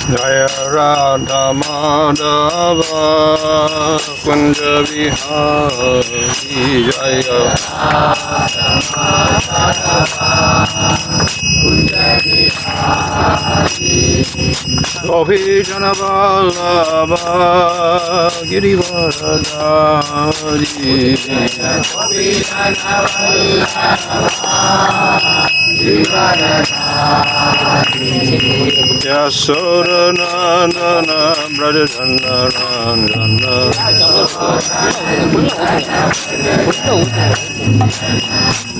Jaya Radha Madhava Kunja Vihari Jaya Radha Madhava Kunja Vihari Gopi Jana Vallabha Girivaradhari Gopi Jana Vallabha Girivaradhari Yasura Nandana Brajandana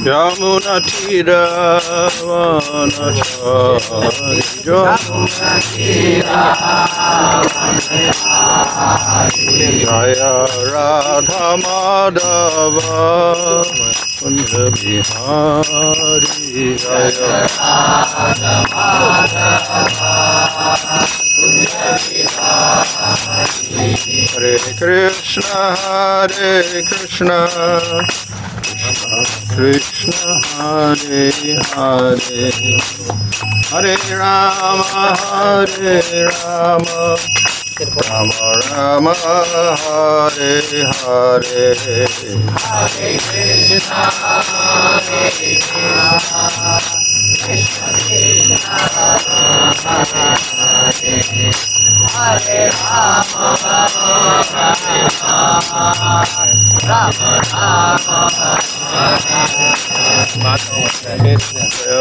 Yamuna Tira Vanachari Jaya Radha Madhava Kunja Vihari Jaya Radha Madhava Hare Krishna Hare Krishna Krishna Hare Hare Hare Rama Hare Rama Rama Rama Hare Hare Hare Krishna Hare Krishna Krishna Krishna Hare Rama Rama Rama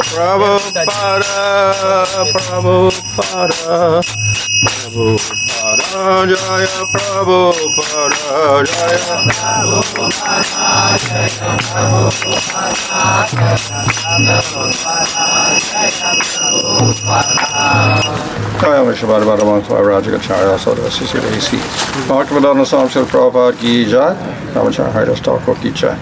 Prabhupada Prabhupada Prabhupada Jaya Prabhupada Jaya Prabhupada Jaya Prabhupada Jaya Vishwabhara Bhagavan Rajagacharya Sadhvasi Sirisi Bhaktivinoda Swami Prabhupada Ki Jai Ramacharya Haridas Thakur Ki Jai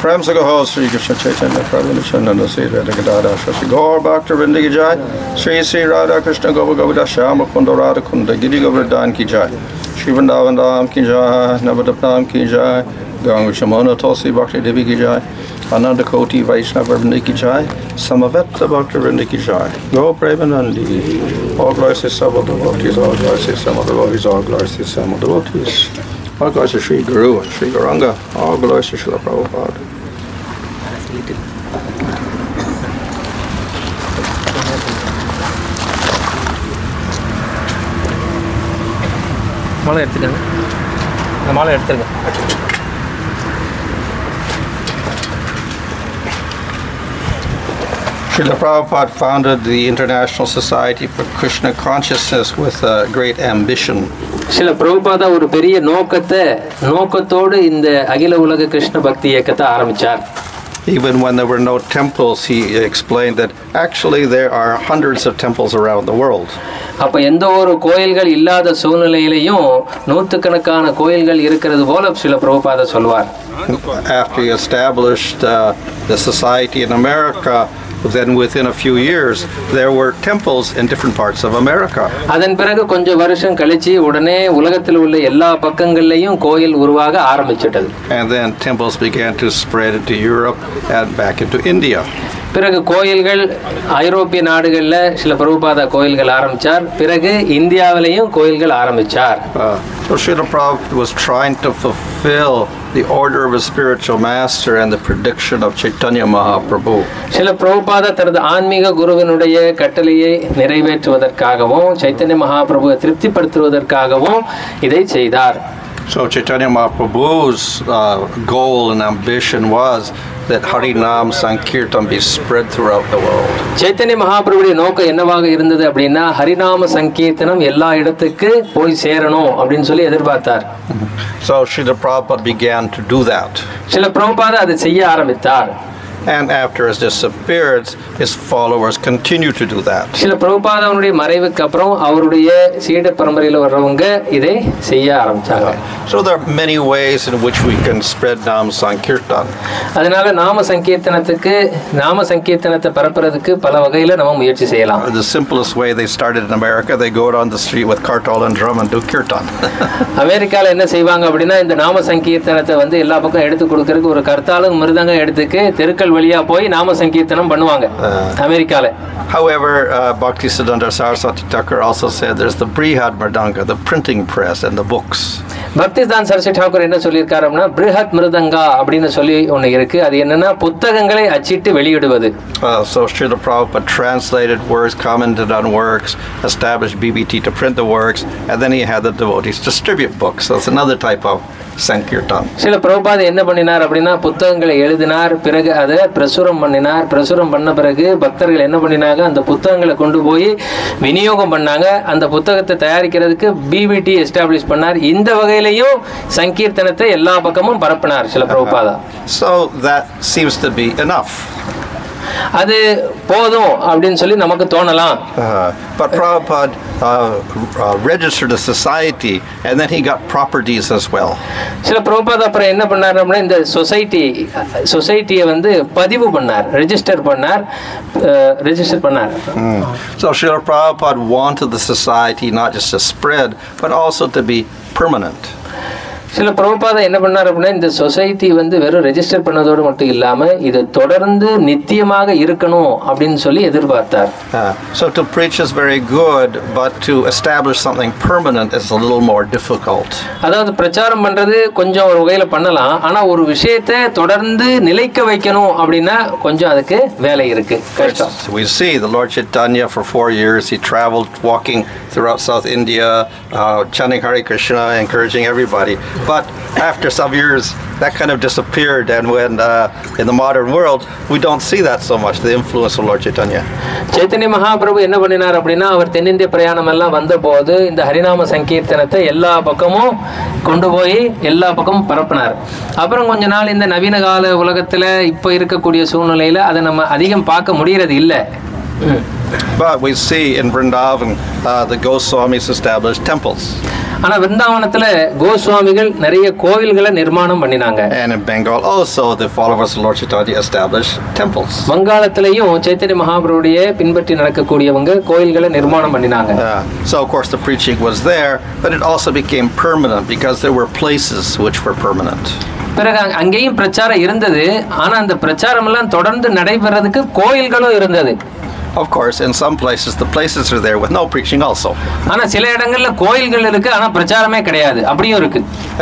Prem Sagaho Sri Krishna Chaitanya Prabhu Nityananda Sri Radha Gadada Shri Gaur Bhakta Vrinda Ki Jai Sri Sri Radha Krishna Gopa Govida Shyama Kunda Radha Kunda Giri Govardhan Ki Jai Shri Vrindavan Dham Ki Jai Navadip Dham Ki Jai Ganga Shamana Tulsi Bhakti Devi Ki Jai Ananda Koti Vaishnava Vrinda Ki Jai Samaveta Bhakta Vrinda Ki Jai Go Premanandi All glories to some of the devotees, all glories to some of the devotees, all glories to some of the devotees. All glories to Sri Guru and Sri Gauranga, all glories to Srila Prabhupada. மாலை எடுத்துக்கங்க இந்த மாலை எடுத்துருங்க Srila Prabhupada founded the International Society for Krishna Consciousness with a great ambition. சில பிரபுபாதா ஒரு பெரிய நோக்கத்தோடு இந்த அகில உலக கிருஷ்ண பக்தி இயக்கத்தை ஆரம்பிச்சார். Even when there were no temples, he explained that actually there are hundreds of temples around the world. அப்ப எந்த ஒரு கோயில்கள் இல்லாத சூழ்நிலையிலையும் நூற்றுக்கணக்கான கோயில்கள் இருக்கிறது போல சில பிரபுபாதா சொல்வார். After he established the society in America, then within a few years there were temples in different parts of America. அதன் பிறகு கொஞ்சம் வருஷம் கழிச்சு உடனே உலகத்தில் உள்ள எல்லா பக்கங்கள்லயும் கோயில் உருவாக ஆரம்பிச்சிட்டது. And then temples began to spread into Europe and back into India. பிறகு கோயில்கள் ஐரோப்பிய நாடுகள்ல சில பிரபுபாதா கோயில்கள் ஆரம்பிச்சார். பிறகு இந்தியாவிலேயும் கோயில்கள் ஆரம்பிச்சார். So Srila Prabhupada was trying to fulfill the order of his spiritual master and the prediction of Chaitanya Mahaprabhu. சில பிரபுபாதா தனது ஆன்மீக குருவினுடைய கட்டளையை நிறைவேற்றுவதற்காகவும் சைத்தன்ய மகாபிரபுவை திருப்திப்படுத்துவதற்காகவும் இதை செய்தார். So Chaitanya Mahaprabhu's goal and ambition was that Harinam Sankirtan be spread throughout the world. Chaitanya மகாபிரபுடைய நோக்கம் என்னவாக இருந்தது அப்படின்னா ஹரிநாம சங்கீர்த்தனம் எல்லா இடத்துக்கு போய் சேரணும் அப்படின்னு சொல்லி எதிர்பார்த்தார். So Srila Prabhupada began to do that. சில பிரபுபாதா அதை செய்ய ஆரம்பித்தார். And after his disappearance, his followers continue to do that. சில பிரபுபாதாவுடைய மறைவுக்கு அப்புறம் அவருடைய சீட பரம்பரையில் வர்றவங்க இதை செய்ய ஆரம்பிச்சாங்க. So there are many ways in which we can spread Nam Sankirtan. அதனால நாம சங்கீர்த்தனத்தை பரப்புறதுக்கு பல வகையில நம்ம முயற்சி செய்யலாம். The simplest way they started in America, they go out on the street with kartal and drum and do kirtan. அமெரிக்கால என்ன செய்வாங்க அப்படின்னா இந்த நாம சங்கீர்த்தனத்தை வந்து எல்லா பக்கம் எடுத்து கொடுக்கறதுக்கு ஒரு கர்த்தாலும் மிருதங்கம் எடுத்துக்கு தெருக்கள் ஊர்கள் வழியா போய் நாம சங்கீர்த்தனம் பண்ணுவாங்க அமெரிக்கால. However, Bhaktisiddhanta Saraswati Thakur also said there's the Brihad Mridanga, the printing press and the books. பக்திசிதாந்த Saraswati Thakur என்ன சொல்லியிருக்காரு அப்படின்னா பிருஹத் மிருதங்கா அப்படின்னு சொல்லி ஒன்று இருக்கு. அது என்னன்னா புத்தகங்களை அச்சிட்டு வெளியிடுவது. So Srila Prabhupada translated works, commented on works, established BBT to print the works, and then he had the devotees distribute books. So it's another type of Sankirtan. சில பிரபுபாத என்ன பண்ணினார் அப்படின்னா புத்தகங்களை எழுதினார், பிறகு அதை பிரசுரம் பண்ணினார். பிரசுரம் பண்ண பிறகு பக்தர்கள் என்ன பண்ணினாங்க, அந்த புத்தகங்களை கொண்டு போய் விநியோகம் பண்ணாங்க. அந்த புத்தகத்தை தயாரிக்கிறதுக்கு பிபிடி எஸ்டாப்ளிஷ் பண்ணார். இந்த வகையிலையும் சங்கீர்த்தனத்தை எல்லா பக்கமும் பரப்பினார் சில Prabhupada. So that seems to be enough. அது போதும் அப்படின்னு சொல்லி நமக்கு தோணலாம். But Prabhupada registered a society and then he got properties as well. சில பிரபுபாதா அப்புறம் என்ன பண்ணார் அப்படின்னா இந்த சொசைட்டியை வந்து பதிவு பண்ணார், ரெஜிஸ்டர் பண்ணார். So Srila Prabhupada wanted the society not just to spread but also to be permanent. சில பிரபுபாதா என்ன பண்ணார் அப்படின்னா இந்த சொசைட்டி வந்து வெறும் ரெஜிஸ்டர் பண்ணதோடு மட்டும் இல்லாம இது தொடர்ந்து நித்தியமாக இருக்கணும் அப்படின்னு சொல்லி எதிர்பார்த்தார். So to preach is very good, but to establish something permanent is a little more difficult. அதாவது பிரச்சாரம் பண்றது கொஞ்சம் ஒரு வகையில பண்ணலாம், ஆனா ஒரு விஷயத்தை தொடர்ந்து நிலைக்க வைக்கணும் அப்படின்னா கொஞ்சம் அதுக்கு வேலை இருக்கு, கஷ்டம். We see the Lord Chaitanya for 4 years he traveled walking throughout South India, chanting Hare Krishna, encouraging everybody. But after some years, that kind of disappeared, and when in the modern world, we don't see that so much, the influence of Lord Chaitanya. Chaitanya Mahaprabhu என்ன பண்ணினார் அப்படின்னா அவர் தென்னிந்திய பிரயாணம் எல்லாம் வந்தபோது இந்த ஹரிநாம சங்கீர்த்தனத்தை எல்லா பக்கமும் கொண்டு போய் எல்லா பக்கமும் பரப்பினார். அப்புறம் கொஞ்ச நாள் இந்த நவீன கால உலகத்தில் இப்போ இருக்கக்கூடிய சூழ்நிலையில் அதை நம்ம அதிகம் பார்க்க முடியறது இல்லை. But we see in Vrindavan the Goswamis established temples. ஆனா விருந்தாவனத்துல கோஸ்வாமிகள் நிறைய கோவில்களை நிர்மாணம் பண்ணினாங்க. And in Bengal also the followers of Lord Chaitanya established temples. வங்காளத்திலேயும் Chaitanya மகாபிரபுடைய பின்பற்றி நடக்கக்கூடியவங்க கோவில்களை நிர்மாணம் பண்ணினாங்க. So of course the preaching was there, but it also became permanent because there were places which were permanent. பிறகு அங்கேயும் பிரச்சாரம் இருந்தது, ஆனா அந்த பிரச்சாரம் எல்லாம் தொடர்ந்து நடைபெறதுக்கு கோயில்களும் இருந்தது. Of course, in some places the places are there with no preaching also. ஆனா சில இடங்கள்ல கோயில்கள் இருக்கு, ஆனா பிரச்சாரமே கிடையாது, அப்படியும் இருக்கு.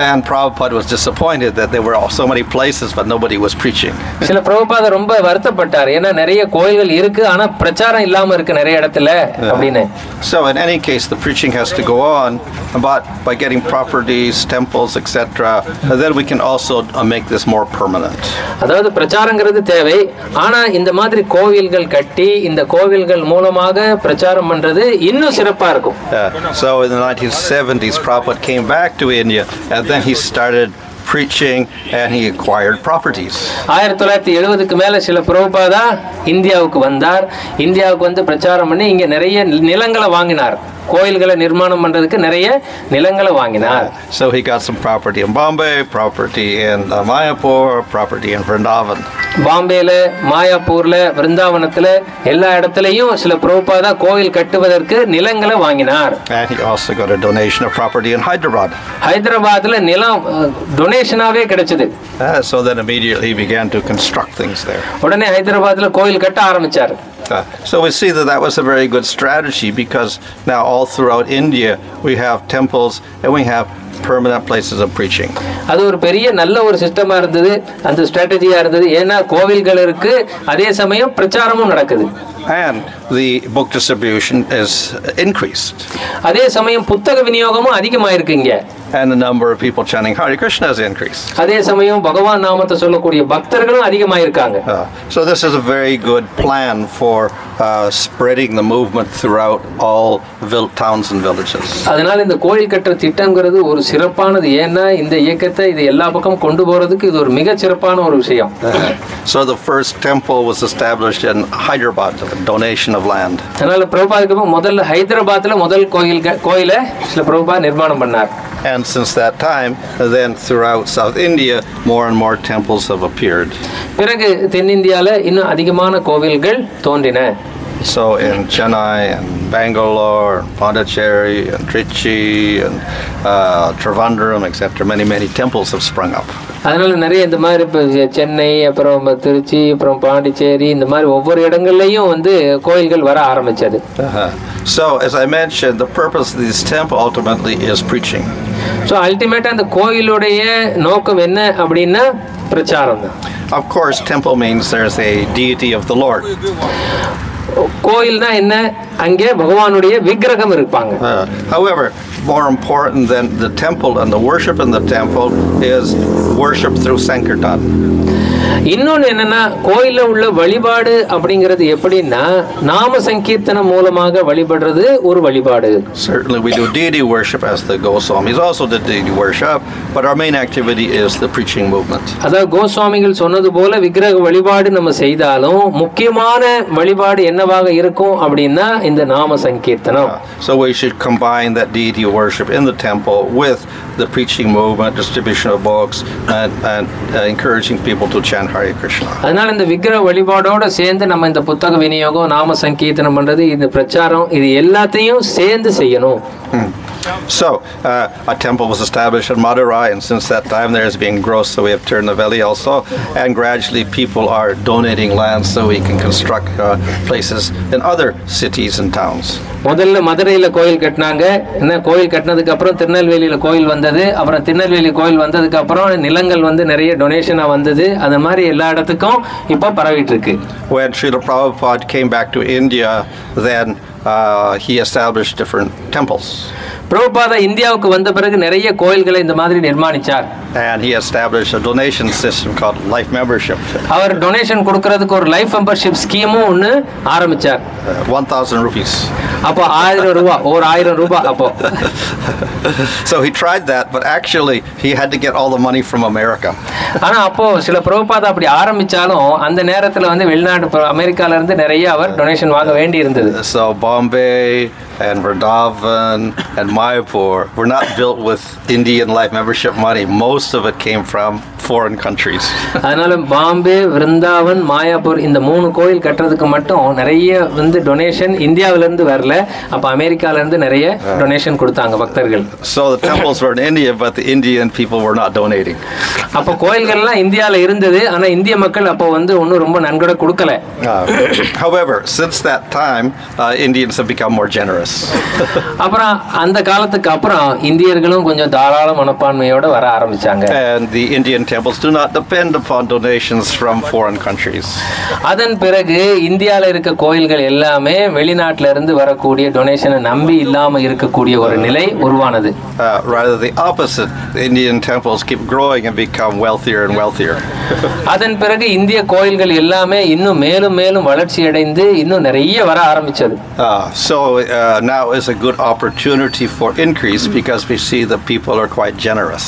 And Prabhupada was disappointed that there were so many places but nobody was preaching. சில பிரபுபாத ரொம்ப வருத்தப்பட்டார், ஏன்னா நிறைய கோயில்கள் இருக்கு ஆனா பிரச்சாரம் இல்லாம இருக்கு நிறைய இடத்துல அப்படின்னு. So in any case the preaching has to go on, but by getting properties, temples, etc., then we can also make this more permanent. அதாவது பிரச்சாரங்கிறது தேவை, ஆனா இந்த மாதிரி கோவில்கள் கட்டி இந்த கோவில்கள் மூலமாக பிரச்சாரம் பண்றது இன்னும் சிறப்பா இருக்கும். So in the 1970s Prabhupada came back to India and then he started preaching and he acquired properties. 1970க்கு மேல சில பிரபுபாதா இந்தியாவுக்கு வந்தார். இந்தியாவுக்கு வந்து பிரச்சாரம் பண்ணி இங்க நிறைய நிலங்களை வாங்கினார். கோயில்களை நிர்மாணம் பண்றதுக்கு நிறைய நிலங்களை வாங்கினார். So he got some property in Bombay, property in Mayapur, property in Vrindavan. பாம்பேல, மாயாப்பூர்ல, விருந்தாவனத்துல எல்லா இடத்துலயும் சில பிரபுபாதா கோயில் கட்டுவதற்கு நிலங்களை வாங்கினார். And he also got a donation of property in Hyderabad. ஹைதராபாத்ல நிலம் டொனேஷனாவே கிடைச்சது. So then immediately he began to construct things there. உடனே ஹைதராபாத்ல கோயில் கட்ட ஆரம்பிச்சார். So we see that was a very good strategy because now all throughout India we have temples and we have permanent places of preaching. அது ஒரு பெரிய நல்ல ஒரு சிஸ்டமா இருந்தது, அந்த ஸ்ட்ராட்டஜியா இருந்தது. ஏன்னா கோவில்கள் இருக்கு, அதே சமயம் பிரச்சாரமும் நடக்குது. And the book distribution is increased. அதே சமயம் புத்தக விநியோகமும் அதிகமாயிருக்கு இங்க. And the number of people chanting Hare Krishna has increased. அதே சமயம் பகவான் நாமத்தை சொல்லக்கூடிய பக்தர்களும் அதிகமாயிருக்காங்க. So this is a very good plan for spreading the movement throughout all towns and villages. அதனால இந்த கோயில் கட்டுற திட்டம்ங்கிறது ஒரு சிறப்பானது. ஏன்னா இந்த இயக்கத்தை இது எல்லா பக்கம் கொண்டு போறதுக்கு இது ஒரு மிக சிறப்பான ஒரு விஷயம். So the first temple was established in Hyderabad, a donation of land. அதனால பிரபுபாதுக்கு முதல்ல ஹைதராபாத்ல முதல் கோயிலை சில பிரபுபா நிர்மாணம் பண்ணார். And since that time, then throughout South India, more and more temples have appeared. பிறகு தென்னிந்தியால இன்னும் அதிகமான கோவில்கள் தோன்றின. So in Chennai and Bangalore, and Pondicherry and Trichy and Trivandrum, etc., many temples have sprung up. அதனால நிறைய இந்த மாதிரி இப்போ சென்னை, அப்புறம் திருச்சி, அப்புறம் பாண்டிச்சேரி, இந்த மாதிரி ஒவ்வொரு இடங்கள்லையும் வந்து கோயில்கள் வர ஆரம்பிச்சது. So as I mentioned, the purpose of this temple ultimately is preaching. So ultimately அந்த கோயிலுடைய நோக்கம் என்ன அப்படின்னா பிரச்சாரம் தான். Of course, temple means there's a deity of the Lord. கோயில்னா என்ன? அங்கே பகவானுடைய விக்கிரகம் இருப்பாங்க. However, more important than the temple and the worship in the temple is worship through Sankirtan. இன்னொன்று என்னன்னா, கோயிலில் உள்ள வழிபாடு அப்படிங்கிறது எப்படின்னா நாம சங்கீர்த்தனம் மூலமாக வழிபடுறது ஒரு வழிபாடு. Certainly we do deity worship as the Goswamis also did deity worship, but our main activity is the preaching movement. அதாவது கோஸ்வாமிகள் சொன்னது போல விக்கிரக வழிபாடு நம்ம செய்தாலும் முக்கியமான வழிபாடு என்னவாக இருக்கும் அப்படின்னா இந்த நாம சங்கீர்த்தனம். So we should combine that deity worship in the temple with the preaching movement, distribution of books, and encouraging people to chant Hare Krishna. அதனால இந்த விக்கிரக வழிபாடோட சேர்ந்து நம்ம இந்த புத்தக விநியோகம், நாம சங்கீர்த்தனம் பண்றது, இந்த பிரச்சாரம், இது எல்லாத்தையும் சேர்ந்து செய்யணும். So, a temple was established in Madurai, and since that time there has been growth, so we have Tirunelveli also, and gradually people are donating land so we can construct places in other cities and towns. முதல்ல மதுரையில் கோயில் கட்டினாங்க. என்ன கோயில் கட்டினதுக்கு அப்புறம் திருநெல்வேலியில் கோயில் வந்தது. அப்புறம் திருநெல்வேலி கோயில் வந்ததுக்கு அப்புறம் நிலங்கள் வந்து நிறைய டொனேஷனாக வந்தது. அது மாதிரி எல்லா இடத்துக்கும் இப்போ பரவிட்டு இருக்கு. When Srila Prabhupada came back to India, then he established different temples. Prabhupada இந்தியாவுக்கு வந்த பிறகு நிறைய கோயில்களை இந்த மாதிரி நிர்மாணிச்சார். And he established a donation system called life membership. அவர் டொனேஷன் கொடுக்கிறதுக்கு ஒரு லைஃப் மெம்பர்ஷிப் ஸ்கீமும் ஒன்று ஆரம்பிச்சார். 1000 rupees. அப்போ 1000 ரூபாய், ஒரு 1000 ரூபாய். அப்போ so he tried that, but actually he had to get all the money from America. ஆனா அப்போ சில பிரபுபாதா அப்படி ஆரம்பிச்சாலும் அந்த நேரத்துல வந்து வெளிநாட்டு அமெரிக்கால இருந்து நிறைய அவர் டொனேஷன் வாங்க வேண்டி இருந்தது. So Bombay and Vrindavan and Mayapur were not built with Indian life membership money. Most of it came from foreign countries. அதனால பாம்பே, விருந்தாவன், மாயாப்பூர் இந்த 3 கோயில் கட்டுறதுக்கு மட்டும் நிறைய வந்து டொனேஷன் இந்தியாவில இருந்து வரல. அப்ப அமெரிக்கால இருந்து நிறைய டொனேஷன் கொடுத்தாங்க பக்தர்கள். So the temples were in India, but the Indian people were not donating. அப்ப கோயில்கள்லாம் இந்தியால இருந்தது, ஆனா இந்திய மக்கள் அப்போ வந்து ஒன்னும் ரொம்ப நன்கொடை கொடுக்கல. However, since that time, Indians have become more generous. அப்புறம் அந்த காலத்துக்கு அப்புறம் இந்தியர்களும் கொஞ்சம் தாராள மனப்பான்மையோட வர ஆரம்பிச்சாங்க. And the Indian temples do not depend upon donations from foreign countries. அதன் பிறகு இந்தியால இருக்க கோயில்கள் எல்லாமே வெளிநாட்டுல இருந்து வரக்கூடிய டொனேஷனை நம்பி இல்லாம இருக்கக்கூடிய ஒரு நிலை உருவானது. Rather the opposite. The Indian temples keep growing and become wealthier and wealthier. அதன் பிறகு இந்திய கோயில்கள் எல்லாமே இன்னும் மேலும் மேலும் வளர்ச்சி அடைந்து இன்னும் நிறைய வர ஆரம்பிச்சது. So now is a good opportunity for increase because we see that people are quite generous.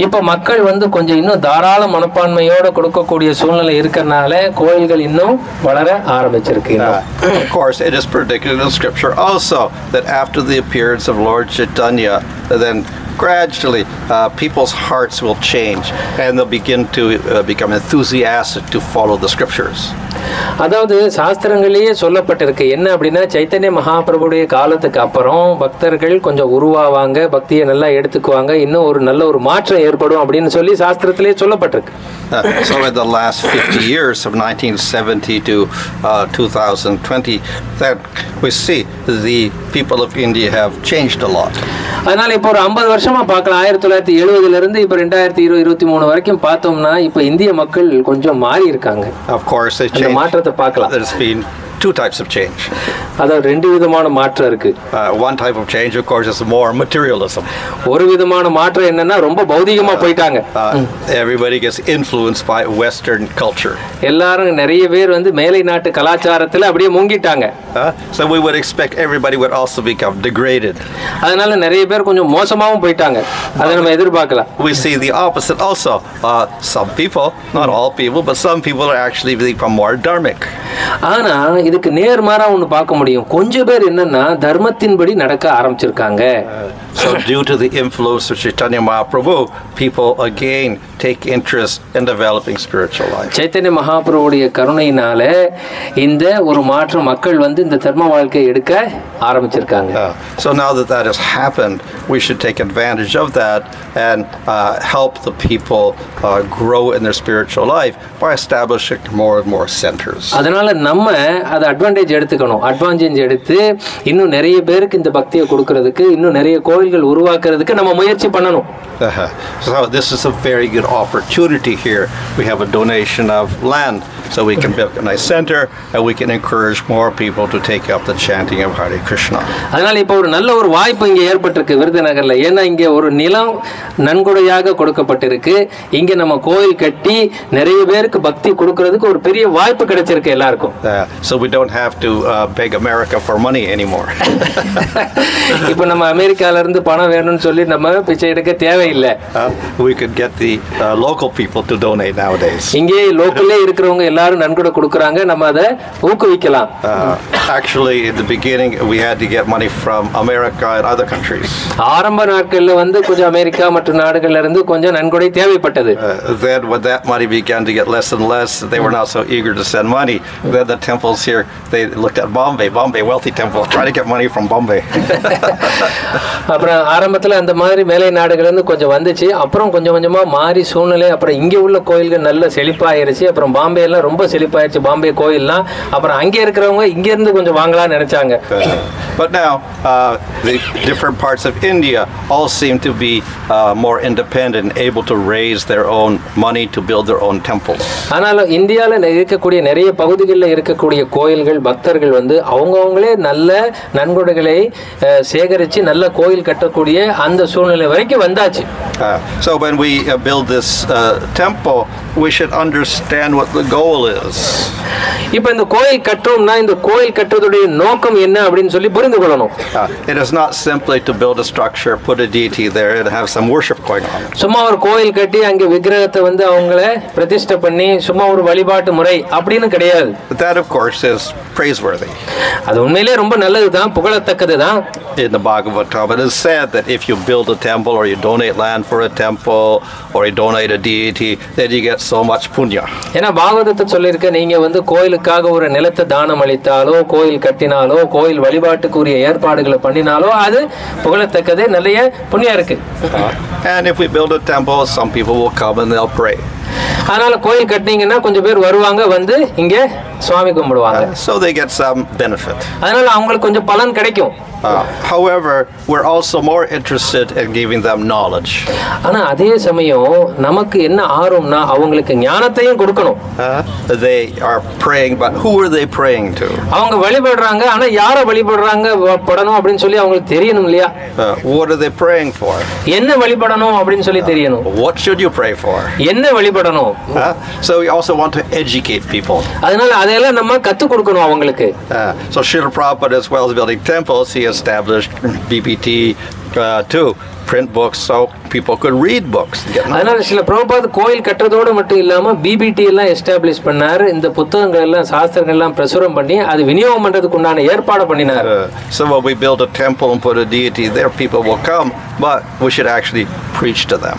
இப்போ மக்கள் வந்து கொஞ்சம் இன்னும் தாராள மனப்பான்மையோட கொடுக்கக்கூடிய சூழ்நிலை இருக்கறனால கோயில்கள் இன்னும் வளர ஆரம்பிச்சிருக்கு. Of course, it is predicted in scripture also that after the appearance of Lord Chaitanya, then gradually people's hearts will change and they'll begin to become enthusiastic to follow the scriptures. அதாவது சாஸ்திரங்களிலேயே சொல்லப்பட்டிருக்கு என்ன அப்படின்னா, சைத்தன்ய மகாபிரபுடைய காலத்துக்கு அப்புறம் பக்தர்கள் கொஞ்சம் உருவாவாங்க, பக்தியை நல்லா எடுத்துக்குவாங்க, இன்னும் ஒரு நல்ல ஒரு மாற்றம் ஏற்படும் அப்படின்னு சொல்லி சாஸ்திரத்திலேயே சொல்லப்பட்டிருக்கு. So in the last 50 years of 1970 to 2020, that we see the people of India have changed a lot. அதனால இப்போ ஒரு 50 வருஷமா பார்க்கலாம். 1970ல இருந்து இப்போ 2023 வரைக்கும் பார்த்தோம்னா இப்போ இந்திய மக்கள் கொஞ்சம் மாறி இருக்காங்க. Of course, they changed. மாற்றத்தை பார்க்கலாம். There's been two types of change. அதாவது ரெண்டு விதமான மாற்றம் இருக்கு. One type of change, of course, is more materialism. ஒரு விதமான மாற்றம் என்னன்னா ரொம்ப பௌதிகமா போயிட்டாங்க. Everybody gets influenced by Western culture. எல்லாரும் நிறைய பேர் வந்து மேலை நாட்டு கலாச்சாரத்துல அப்படியே மூங்கிட்டாங்க. So we would expect everybody would also become degraded. அதனால நிறைய பேர் கொஞ்சம் மோசமாவும் போயிட்டாங்க. அதை நம்ம எதிர்பார்க்கலாம். We see the opposite also. Some people, not all people, but some people are actually become more dharmic. ஆனா இதுக்கு நேர்மாறா ஒன்னு பார்க்க முடியும். கொஞ்சம் பேர் என்னன்னா தர்மத்தின்படி நடக்க ஆரம்பிச்சிருக்காங்க. So due to the influence of Chaitanya Mahaprabhu, people again take interest in developing spiritual life. Chaitanya மகாபிரபுடைய கருணையினால இந்த ஒரு மாற்றம் மக்கள் வந்து இந்த தர்ம வாழ்க்கையை எடுக்க ஆரம்பிச்சிருக்காங்க. So now that that has happened, we should take advantage of that and help the people grow in their spiritual life by establishing more and more centers. அதனால நம்ம அத அட்வான்டேஜ் எடுத்துக்கணும். அட்வான்டேஜ் எடுத்து இன்னும் நிறைய பேருக்கு இந்த பக்தியை கொடுக்கிறதுக்கு, இன்னும் நிறைய கோயில்கள் உருவாக்குறதுக்கு நம்ம முயற்சி பண்ணணும். So this is a very good opportunity here. We have a donation of land, so we can build a nice center and we can encourage more people to take up the chanting of Hare Krishna. அதனால இப்போ ஒரு நல்ல ஒரு வாய்ப்பு இங்கே ஏற்பட்டிருக்கு விருதுநகர்ல. ஏன்னா இங்கே ஒரு நிலம் நன்கொடையாக கொடுக்கப்பட்டிருக்கு. இங்க நம்ம கோயில் கட்டி நிறைய பேருக்கு பக்தி கொடுக்கிறதுக்கு ஒரு பெரிய வாய்ப்பு கிடைச்சிருக்கு எல்லாருக்கும். So we don't have to beg America for money anymore. இப்போ நம்ம அமெரிக்கால இருந்து பணம் வேணும்னு சொல்லி நம்ம பிச்சை எடுக்க தேவையில்லை. We could get the local people to donate nowadays. இங்கே லோக்கல்லே இருக்கிறவங்க எல்லாரும் நன்கொடை கொடுக்கறாங்க. நம்ம அதை ஊக்குவிக்கலாம். Actually in the beginning we had to get money from America and other countries. ஆரம்ப நாட்கள்ல வந்து கொஞ்சம் அமெரிக்கா மற்ற நாடுகள்ல இருந்து கொஞ்சம் நன்கொடை தேவைப்பட்டது. Then when that money began to get less and less, they were not so eager to send money. Then the temples here, they looked at Bombay, wealthy temple, try to get money from Bombay. அப்புறம் ஆரம்பத்துல அந்த மாதிரி மேலை நாடுகள்ல இருந்து கொஞ்சம் வந்துச்சு. அப்புறம் கொஞ்சம் கொஞ்சமா மாறி சூழ்நிலை அப்புறம் இங்க உள்ள கோயில்கள் நல்ல செழிப்பாயிருச்சு. அப்புறம் பாம்பே எல்லாம் ரொம்ப செழிப்பாயிருச்சு பாம்பே கோயில்லாம். அப்புறம் அங்கே இருக்கிறவங்க இங்க இருந்து கொஞ்சம் வாங்கலாம்னு நினைச்சாங்க. But now the different parts of India all seem to be more independent and able to raise their own money to build their own temples. ஆனாலும் இந்தியால இருக்கக்கூடிய நிறைய பகுதிகளில் இருக்கக்கூடிய கோயில்கள் பக்தர்கள் வந்து அவங்கவங்களே நல்ல நன்கொடைகளை சேகரித்து நல்ல கோயில் கட்டக்கூடிய அந்த சூழ்நிலை வரைக்கும் வந்தாச்சு. So when we build this temple, we should understand what the goal is. இப்போ இந்த கோயில் கட்டுறோம்னா இந்த கோயில் கட்டுறதுடைய நோக்கம் என்ன அப்படின்னு சொல்லி புரிந்து கொள்ளணும். It is not simply to build a structure, put a deity there and have some worship going on. சும்மா ஒரு கோயில் கட்டி அங்க விக்கிரகத்தை வந்து அவங்கள பிரதிஷ்டை பண்ணி சும்மா ஒரு வழிபாட்டு முறை அப்படின்னு கிடையாது. That of course is praiseworthy. அது உண்மையிலேயே ரொம்ப நல்லதுதான், புகழத்தக்கதுதான். In the Bhagavatam it is said that if you build a temple or you donate land for a temple or you donate a deity, then you get so much punya. ஏன்னா பாகவதத்தை சொல்லியிருக்க நீங்க வந்து கோயிலுக்காக ஒரு நிலத்தை தானம் அளித்தாலோ கோயில் கட்டினாலோ கோயில் வழிபாட்டுக்குரிய ஏற்பாடுகளை பண்ணினாலோ அது புகழத்தக்கது, நிறைய புண்ணியம் இருக்கு. And if we build a temple, some people will come and they'll pray. அதனால கோயில் கட்டினீங்கன்னா கொஞ்சம் பேர் வருவாங்க, வந்து இங்க சுவாமி கும்பிடுவாங்க. So they get some benefit. அதனால அவங்களுக்கு கொஞ்சம் பலன் கிடைக்கும். However, we're also more interested in giving them knowledge. ஆனா அதே சமயம் நமக்கு என்ன ஆர்வம்னா அவங்களுக்கு ஞானத்தையும் கொடுக்கணும். They are praying, but who are they praying to? அவங்க வழிபடுறாங்க, ஆனா யாரை வழிபடுறாங்க படணும் அப்படின்னு சொல்லி அவங்களுக்கு தெரியணும் இல்லையா? What are they praying for? என்ன வழிபடணும் அப்படின்னு சொல்லி தெரியணும். What should you pray for? என்ன வழிபடணும்? So we also want to educate people. அதனால அதெல்லாம் நம்ம கத்து கொடுக்கணும் அவங்களுக்கு. So Srila Prabhupada, as well as building temples, he established BBT to print books so people could read books. அதனால சில பிரபுபாத் கோயில் கட்டறதோட மட்டும் இல்லாம பிபிடி எல்லாம் எஸ்டாப்லிஷ் பண்ணாரு. இந்த புத்தகங்கள் எல்லாம் சாஸ்திரங்கள் எல்லாம் பிரசுரம் பண்ணி அது விநியோகம் பண்றதுக்கு உண்டான ஏற்பாடு பண்ணினார். So when we build a temple and put a deity there, people will come, but we should actually preach to them.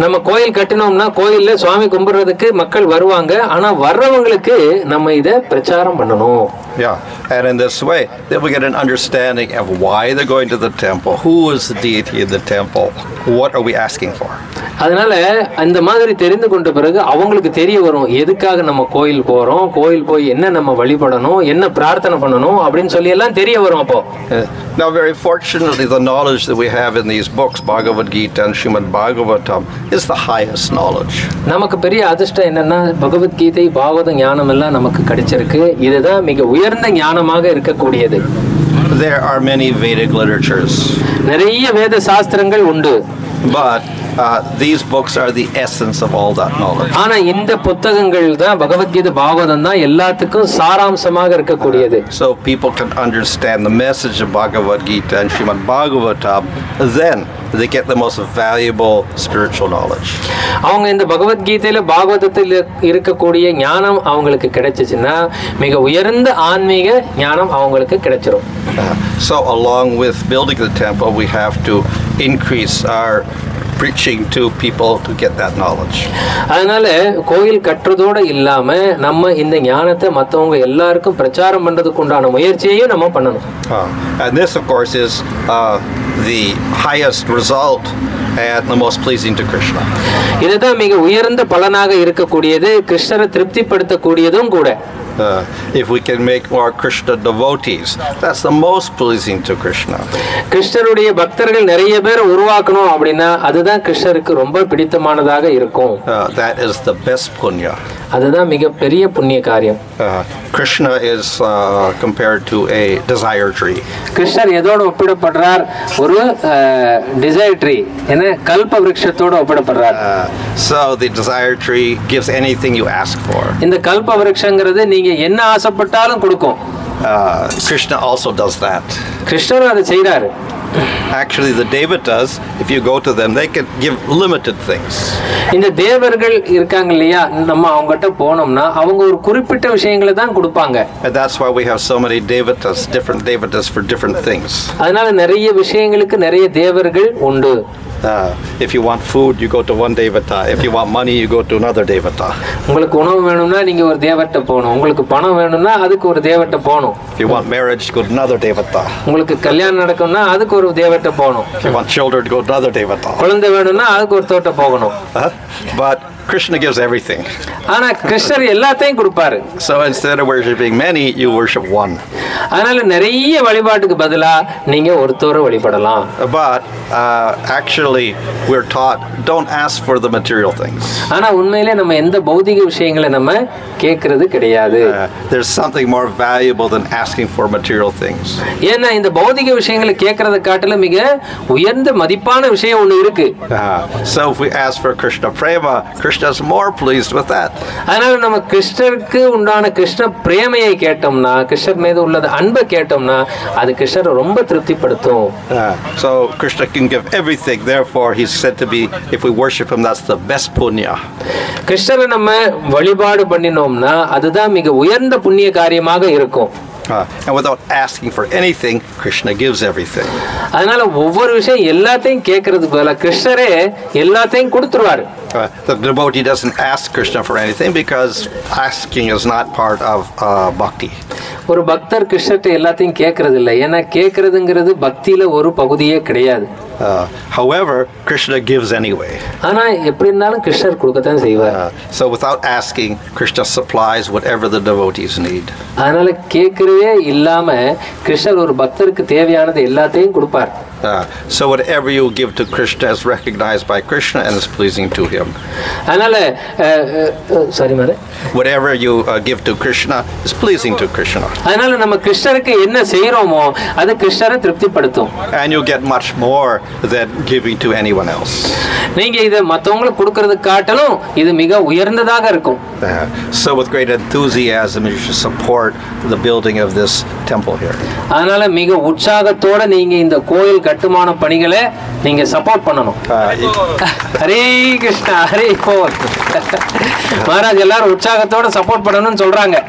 நம்ம கோயில் கட்டினோம்னா கோயில்ல சுவாமி கும்பிடுறதுக்கு மக்கள் வருவாங்க, ஆனா வர்றவங்களுக்கு நம்ம இத பிரச்சாரம் பண்ணணும். Yeah, and in this way they will get an understanding of why they're going to the temple, who is the deity in the temple, what are we asking for. அதனால அந்த மாதிரி தெரிந்து கொண்ட பிறகு அவங்களுக்கு தெரிய வரும் எதுக்காக நம்ம கோயில் போறோம், கோயில் போய் என்ன நம்ம வழிபடணும், என்ன பிரார்த்தனை பண்ணணும் அப்படின்னு சொல்லி எல்லாம் தெரிய வரும். அப்போ now very fortunately the knowledge that we have in these books, Bhagavad Gita and Srimad Bhagavatam, is the highest knowledge. நமக்கு பெரிய அதிர்ஷ்டம் என்னன்னா பகவத்கீதை பாகவத ஞானம் எல்லாம் நமக்கு கிடைச்சிருக்கு. இதுதான் மிக உயர்ந்த ஞானமாக இருக்கக்கூடியது. There are many Vedic literatures. நிறைய வேத சாஸ்திரங்கள் உண்டு. But these books are the essence of all that knowledge. ஆனா இந்த புத்தகங்கள் தான் பகவத்கீதை பாகவதம் தான் எல்லாத்துக்கும் சாராம்சமாக இருக்கக்கூடியது. So people can understand the message of Bhagavad Gita and Srimad Bhagavatam, then they get the most valuable spiritual knowledge. அவங்க இந்த பகவத்கீதையில பாகவதத்தில் இருக்கக்கூடிய ஞானம் அவங்களுக்கு கிடைச்சிச்சுன்னா மிக உயர்ந்த ஆன்மீக ஞானம் அவங்களுக்கு கிடைச்சிரும். So along with building the temple, we have to increase our preaching to people to get that knowledge. அதனால கோயில் கற்றதோட இல்லாம நம்ம இந்த ஞானத்தை மத்தவங்க எல்லாருக்கும் பிரச்சாரம் பண்றதுக்கு உண்டான முயற்சியையும் நம்ம பண்ணணும். And this of course is the highest result and the most pleasing to Krishna. இதுதான் மிக உயர்ந்த பலனாக இருக்கக்கூடியது, கிருஷ்ணரை திருப்திப்படுத்தக்கூடியதும் கூட. If we can make more Krishna devotees, that's the most pleasing to Krishna. கிருஷ்ணருடைய பக்தர்கள் நிறைய பேர் உருவாக்கணும் அப்படின்னா அதுதான் கிருஷ்ணருக்கு ரொம்ப பிடித்தமானதாக இருக்கும். That is the best punya. அதுதான் மிக பெரிய புண்ணிய காரியம். Krishna is compared to a desire tree. கிருஷ்ணர் எதோட ஒப்பிடப்படுறார்? ஒரு desire tree, என்ன கல்ப விருட்சத்தோட ஒப்பிடப்படுறார். So the desire tree gives anything you ask for. இந்த கல்ப விருட்சங்கிறது நீங்க என்ன ஆசைப்பட்டாலும் கொடுக்கும். Krishna also does that. கிருஷ்ணர் அதை செய்றாரு. Actually the devatas, if you go to them, they can give limited things. இந்த தேவர்கள் இருக்காங்க இல்லையா, நம்ம அவங்ககிட்ட போனோம்னா அவங்க ஒரு குறிப்பிட்ட விஷயங்களை தான் கொடுப்பாங்க. And that's why we have so many devatas, different devatas for different things. அதனால நிறைய விஷயங்களுக்கு நிறைய தேவர்கள் உண்டு. If you want food, you go to one devata. If you want money, you go to another devata. உங்களுக்கு உணவு வேணும்னா நீங்க ஒரு தேவட்ட போணும். உங்களுக்கு பணம் வேணும்னா அதுக்கு ஒரு தேவட்ட போணும். If you want marriage, go to another devata. உங்களுக்கு கல்யாணம் நடக்கும்னா அதுக்கு ஒரு தேவட்ட போணும். If you want children, go to another devata. குழந்தை வேணும்னா அதுக்கு ஒரு தோட்ட போகணும். But Krishna gives everything. ஆனா கிருஷ்ணர் எல்லாத்தையும் கொடுப்பாரு. So instead of worshiping many, you worship one. அதனால நிறைய வழிபாட்டுக்கு பதிலா நீங்க ஒருத்தரை வழிபடலாம். But actually we're taught don't ask for the material things. ஆனா உண்மையிலே நம்ம எந்த பௌதிக விஷயங்களை நம்ம கேக்குறது கிடையாது. There's something more valuable than asking for material things. ஏன்னா இந்த பௌதிக விஷயங்களை கேக்குறத காட்டிலும் மிக உயர்ந்த மதிப்பான விஷயம் ஒன்னு இருக்கு. So if we ask for Krishna prema, Krishna is more pleased with that. அதனால நம்ம கிருஷ்ணருக்கு உண்டான கிருஷ்ண பிரேமையை கேட்டோம்னா, கிருஷ்ணர் மீது உள்ள அன்பை கேட்டோம்னா அது கிருஷ்ணரை ரொம்ப திருப்திப்படுத்தும். So Krishna can give everything, therefore he's said to be, if we worship him, that's the best punya. கிருஷ்ணரை நம்ம வழிபாடு பண்ணினோம்னா அதுதான் மிக உயர்ந்த புண்ணிய காரியமாக இருக்கும். And without asking for anything, Krishna gives everything. அதனால ஒவ்வொரு விஷயம் எல்லாத்தையும் கேட்கறதுக்கு பதிலா கிருஷ்ணரே எல்லாத்தையும் கொடுத்துருவாரு. The devotee doesn't ask Krishna for anything because asking is not part of bhakti. ஒரு பக்தர் கிருஷ்ணர்ட்ட எல்லாத்தையும் கேட்கறது இல்லை, ஏன்னா கேட்கறதுங்கிறது பக்தியில ஒரு பகுதியே கிடையாது. However, Krishna gives anyway. ஆனா எப்படி இருந்தாலும் கிருஷ்ணர் கொடுக்கத்தான் செய்வார். So without asking, Krishna supplies whatever the devotees need. அதனால கேட்கறதே இல்லாம கிருஷ்ணர் ஒரு பக்தருக்கு தேவையானது எல்லாத்தையும் கொடுப்பார். So whatever you give to Krishna is recognized by Krishna and is pleasing to him. அதனால whatever you give to Krishna is pleasing to Krishna. அதனால நம்ம கிருஷ்ணருக்கு என்ன செய்றோமோ அது கிருஷ்ணரை திருப்திப்படுத்தும். And you get much more than giving to anyone else. நீங்க இத மத்தவங்களுக்கு கொடுக்கிறது காட்டிலும் இது மிக உயர்ந்ததாக இருக்கும். So with great enthusiasm you should support the building of this temple here. அதனால மிக உற்சாகத்தோட நீங்க இந்த கோயில் கட்டுமான பணிகளை நீங்க சப்போர்ட் பண்ணணும். ஹரே கிருஷ்ணா, ஹரே போல். மகாராஜ் எல்லாரும் உற்சாகத்தோட சப்போர்ட் பண்ணணும்னு சொல்றாங்க.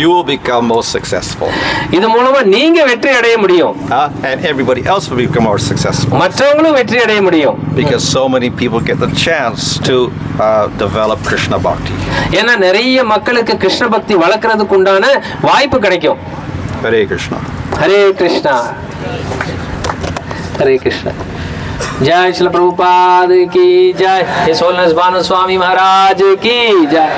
You will become most successful. இது மூலமா நீங்க வெற்றி அடைய முடியும். And everybody else will become more successful. மற்றவங்களும் வெற்றி அடைய முடியும். Because so many people get the chance to develop Krishna bhakti. ஏன்னா நிறைய மக்களுக்கு கிருஷ்ண பக்தி வளர்க்கிறதுக்கு உண்டான வாய்ப்பு கிடைக்கும். Hare Krishna. Hare Krishna. Hare Krishna. जय श्री प्रभुपाद की जय. His Holiness Bhanu Swami Maharaj की जय.